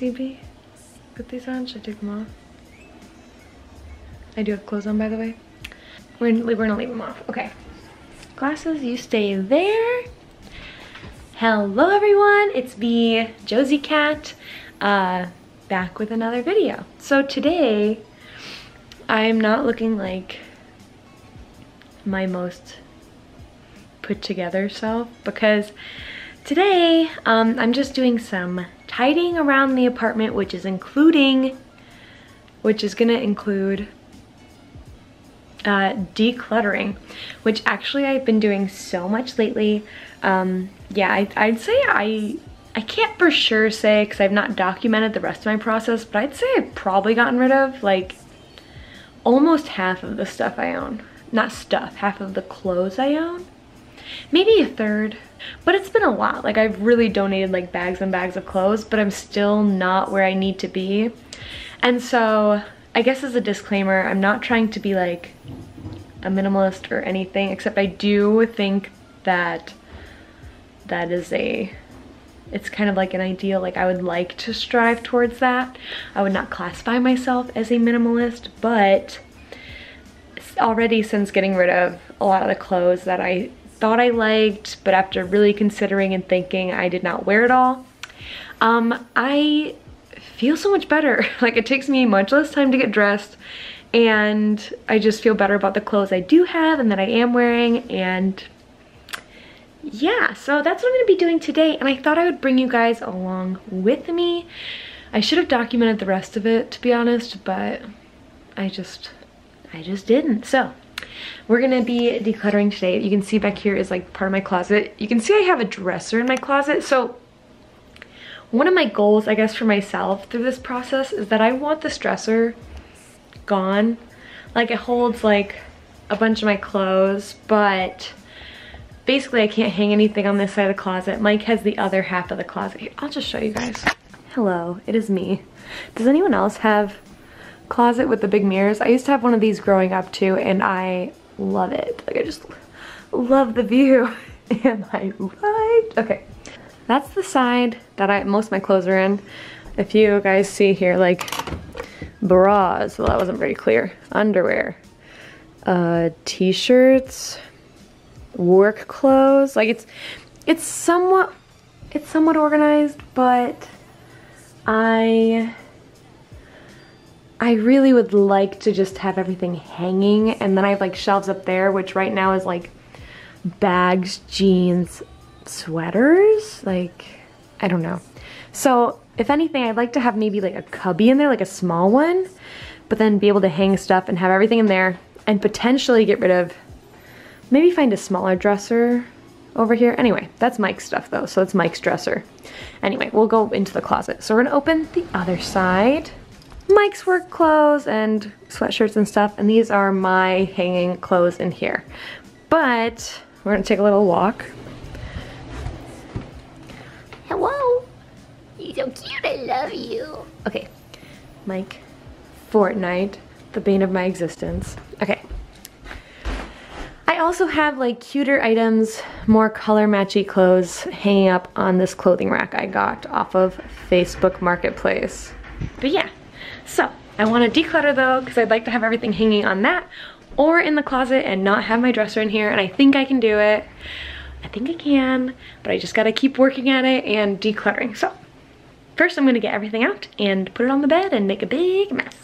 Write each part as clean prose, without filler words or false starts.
CB? Put these on? Should I take them off? I do have clothes on, by the way. We're gonna leave them off. Okay. Glasses, you stay there. Hello everyone, it's me, Josie Cat, back with another video. So today, I'm not looking like my most put together self because today I'm just doing some tidying around the apartment, which is gonna include decluttering, which actually I've been doing so much lately. Yeah, I'd say I can't for sure say because I've not documented the rest of my process, but I'd say I've probably gotten rid of like almost half of the stuff I own. Not stuff, half of the clothes I own. Maybe a third, but it's been a lot. Like I've really donated like bags and bags of clothes, but I'm still not where I need to be. And so I guess as a disclaimer, I'm not trying to be like a minimalist or anything, except I do think that it's kind of like an ideal, like I would like to strive towards that. I would not classify myself as a minimalist, but already since getting rid of a lot of the clothes that I thought I liked, but after really considering and thinking, I did not wear it all, I feel so much better. Like it takes me much less time to get dressed, and I just feel better about the clothes I do have and that I am wearing. And yeah, so that's what I'm gonna be doing today, and I thought I would bring you guys along with me. I should have documented the rest of it, to be honest, but I just didn't. So we're gonna be decluttering today. You can see back here is like part of my closet. You can see I have a dresser in my closet. So one of my goals, I guess, for myself through this process is that I want this dresser gone. Like it holds like a bunch of my clothes, but basically I can't hang anything on this side of the closet. Mike has the other half of the closet. Here, I'll just show you guys. Hello, it is me. Does anyone else have closet with the big mirrors? I used to have one of these growing up too, and I love it. Like I just love the view. And okay, that's the side that most of my clothes are in. If you guys see here, like bras, well that wasn't very clear, underwear, t-shirts, work clothes, like it's somewhat organized, but I really would like to just have everything hanging, and then I have like shelves up there, which right now is like bags, jeans, sweaters, like I don't know. So if anything, I'd like to have maybe like a cubby in there, like a small one, but then be able to hang stuff and have everything in there, and potentially get rid of, maybe find a smaller dresser over here. Anyway, that's Mike's stuff though, so it's Mike's dresser. Anyway, we'll go into the closet. So we're gonna open the other side. Mike's work clothes and sweatshirts and stuff, and these are my hanging clothes in here. But we're gonna take a little walk. Hello, you're so cute, I love you. Okay, Mike, Fortnite, the bane of my existence. Okay. I also have like cuter items, more color matchy clothes hanging up on this clothing rack I got off of Facebook Marketplace. But yeah. So, I want to declutter though, because I'd like to have everything hanging on that or in the closet and not have my dresser in here, and I think I can do it. I think I can, but I just gotta keep working at it and decluttering. So, first I'm gonna get everything out and put it on the bed and make a big mess.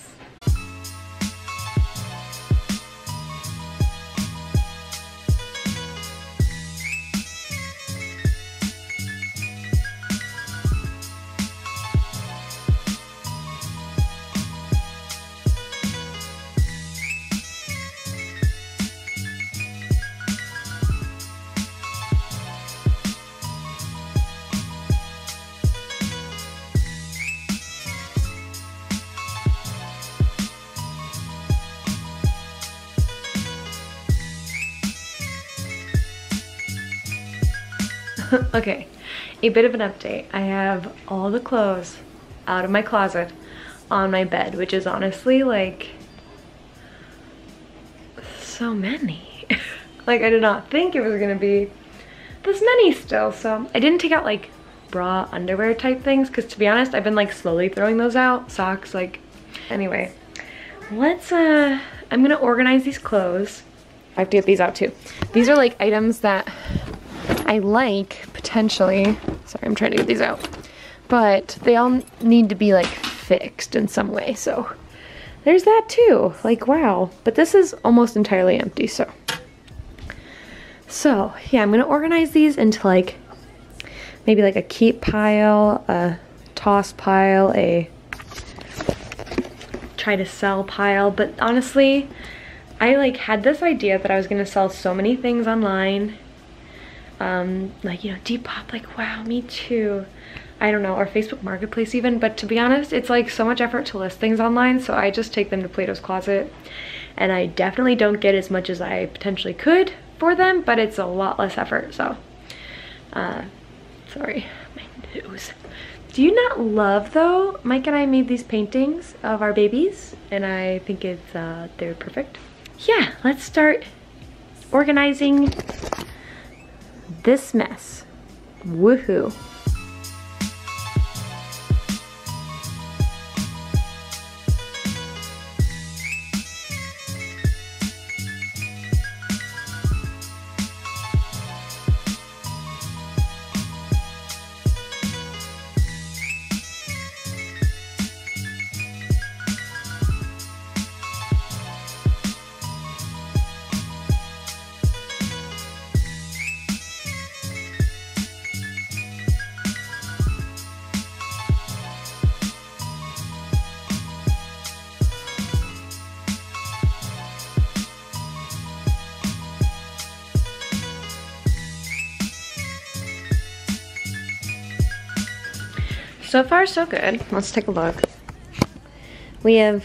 Okay, a bit of an update. I have all the clothes out of my closet on my bed, which is honestly like so many. Like I did not think it was gonna be this many still. So I didn't take out like bra underwear type things, because to be honest, I've been like slowly throwing those out. Socks, like, anyway. Let's, I'm gonna organize these clothes. I have to get these out too. These are like items that I like, potentially. Sorry, I'm trying to get these out. But they all need to be like fixed in some way, so there's that too. Like, wow. But this is almost entirely empty, so. So, yeah, I'm gonna organize these into like, maybe like a keep pile, a toss pile, a try to sell pile. But honestly, I like had this idea that I was gonna sell so many things online. Like, you know, Depop, like, wow, me too. I don't know, or Facebook Marketplace even, but to be honest, it's like so much effort to list things online, so I just take them to Plato's Closet, and I definitely don't get as much as I potentially could for them, but it's a lot less effort, so, sorry, my nose. Do you not love, though? Mike and I made these paintings of our babies, and I think it's, they're perfect. Yeah, let's start organizing this mess. Woohoo. So far, so good. Let's take a look. We have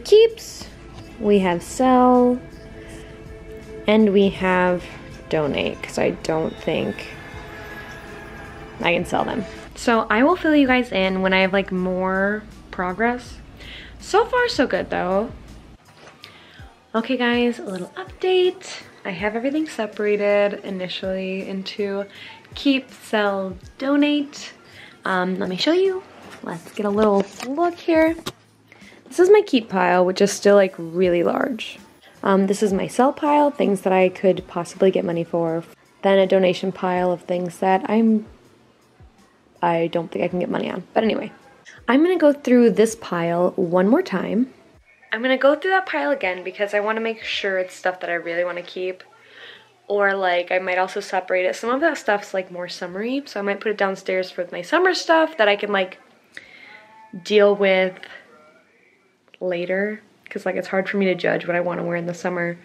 keeps, we have sell, and we have donate, because I don't think I can sell them. So I will fill you guys in when I have like more progress. So far, so good though. Okay guys, a little update. I have everything separated initially into keep, sell, donate. Let me show you. Let's get a little look here. This is my keep pile, which is still like really large. This is my sell pile, things that I could possibly get money for. Then a donation pile of things that I don't think I can get money on. But anyway, I'm gonna go through this pile one more time. I'm gonna go through that pile again because I wanna make sure it's stuff that I really wanna keep. Or like, I might also separate it. Some of that stuff's like more summery, so I might put it downstairs for my summer stuff that I can like deal with later. Because like, it's hard for me to judge what I want to wear in the summer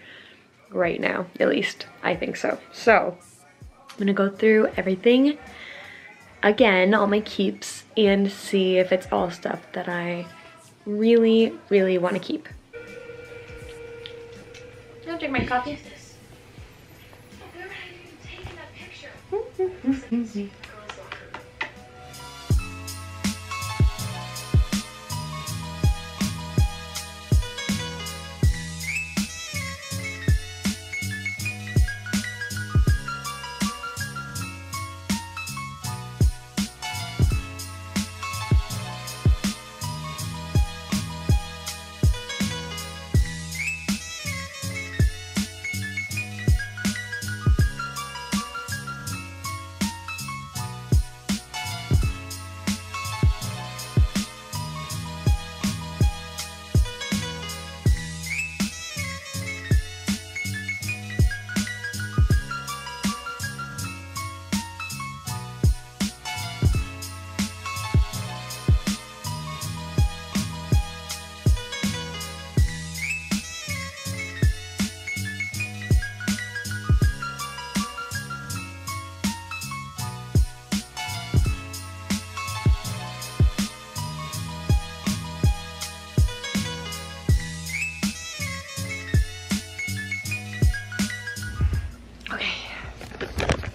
right now, at least I think so. So I'm gonna go through everything again, all my keeps, and see if it's all stuff that I really, really want to keep. You want to drink my coffee?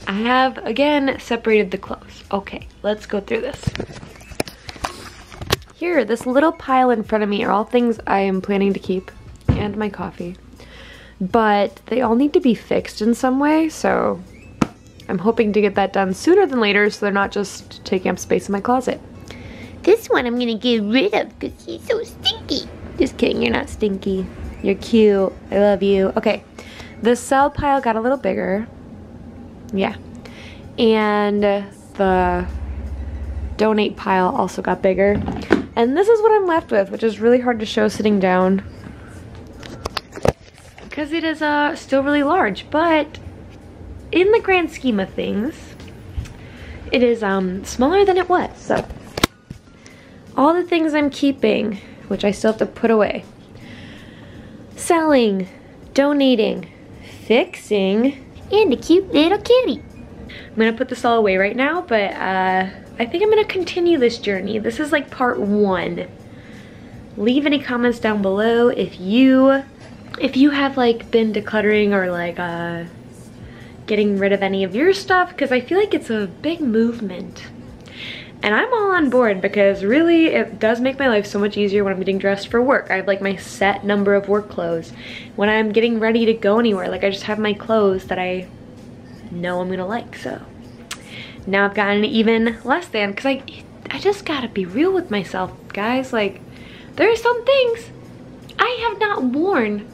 I have, again, separated the clothes. Okay, let's go through this. Here, this little pile in front of me are all things I am planning to keep, and my coffee. But they all need to be fixed in some way, so I'm hoping to get that done sooner than later so they're not just taking up space in my closet. This one I'm gonna get rid of because he's so stinky. Just kidding, you're not stinky. You're cute, I love you. Okay, the sell pile got a little bigger. Yeah, and the donate pile also got bigger. And this is what I'm left with, which is really hard to show sitting down because it is still really large, but in the grand scheme of things, it is smaller than it was. So all the things I'm keeping, which I still have to put away, selling, donating, fixing, and a cute little kitty. I'm gonna put this all away right now, but I think I'm gonna continue this journey. This is like part 1. Leave any comments down below if you have like been decluttering or like getting rid of any of your stuff, because I feel like it's a big movement. And I'm all on board because really it does make my life so much easier when I'm getting dressed for work. I have like my set number of work clothes. When I'm getting ready to go anywhere, like I just have my clothes that I know I'm gonna like. So now I've gotten even less than, because I just gotta be real with myself, guys. Like, there are some things I have not worn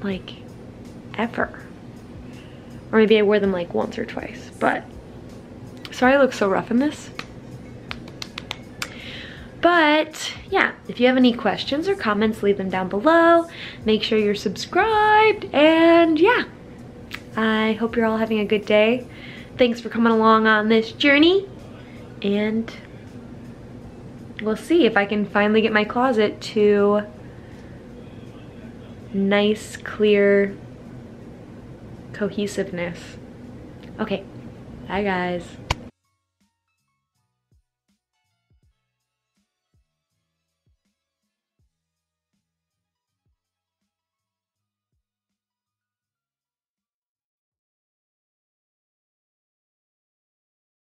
like ever. Or maybe I wore them like once or twice, but sorry I look so rough in this. But yeah, if you have any questions or comments, leave them down below. Make sure you're subscribed, and yeah, I hope you're all having a good day. Thanks for coming along on this journey, and we'll see if I can finally get my closet to nice, clear cohesiveness. Okay, bye guys.